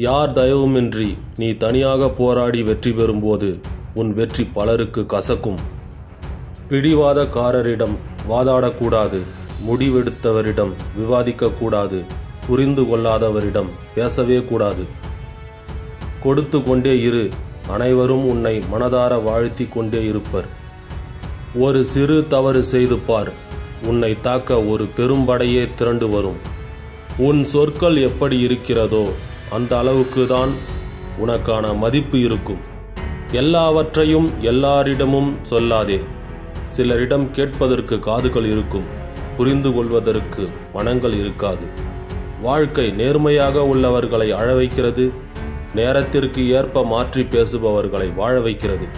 யார் தயவுமின்றி நீ தனியாக போராடி வெற்றி பெறும்போது உன் வெற்றி பலருக்கு கசக்கும். பிடிவாதக்காரரிடம் வாதாடக்கூடாது, முடிவெடுத்தவரிடம் விவாதிக்கக்கூடாது, புரிந்து கொள்ளாதவரிடம் பேசவே கூடாது. கொடுத்து கொண்டே இரு, அனைவரும் உன்னை மனதார வாழ்த்தி கொண்டே இருப்பர். ஒரு சிறு தவறு செய்து பார், உன்னை தாக்க ஒரு பெரும்படையே திரண்டு வரும். உன் சொற்கள் எப்படி இருக்கிறதோ அந்த அளவுக்கு தான் உனக்கான மதிப்பு இருக்கும். எல்லாவற்றையும் எல்லாரிடமும் சொல்லாதே. சிலரிடம் கேட்பதற்கு காதுகள் இருக்கும், புரிந்து கொள்வதற்கு மனங்கள் இருக்காது. வாழ்க்கை நேர்மையாக உள்ளவர்களை அழ வைக்கிறது, நேரத்திற்கு ஏற்ப மாற்றி பேசுபவர்களை வாழ வைக்கிறது.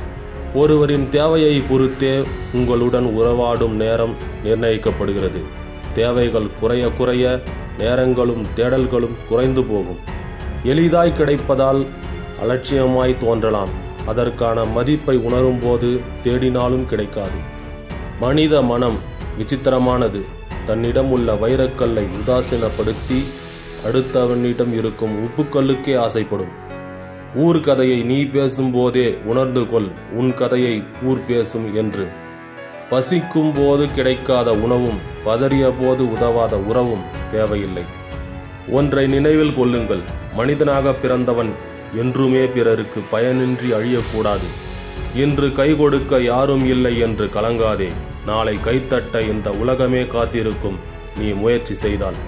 ஒருவரின் தேவையை பொறுத்தே உங்களுடன் உறவாடும் நேரம் நிர்ணயிக்கப்படுகிறது. தேவைகள் குறைய குறைய நேரங்களும் தேடல்களும் குறைந்து போகும். எளிதாய் கிடைப்பதால் அலட்சியமாய் தோன்றலாம். அதற்கான மதிப்பை உணரும் போது தேடினாலும் கிடைக்காது. மனித மனம் விசித்திரமானது. தன்னிடம் உள்ள வைரக்கல்லை உதாசீனப்படுத்தி அடுத்தவனிடம் இருக்கும் உப்புக்கல்லுக்கே ஆசைப்படும். ஊர் கதையை நீ பேசும்போதே உணர்ந்து கொள், உன் கதையை ஊர் பேசும் என்று. பசிக்கும் போது கிடைக்காத உணவும் பதறிய போது உதவாத உறவும் தேவையில்லை. ஒன்றை நினைவில் கொள்ளுங்கள், மனிதனாக பிறந்தவன் என்றுமே பிறருக்கு பயனின்றி அழியக்கூடாது. இன்று கை கொடுக்க யாரும் இல்லை என்று கலங்காதே. நாளை கைத்தட்ட இந்த உலகமே காத்திருக்கும் நீ முயற்சி செய்தால்.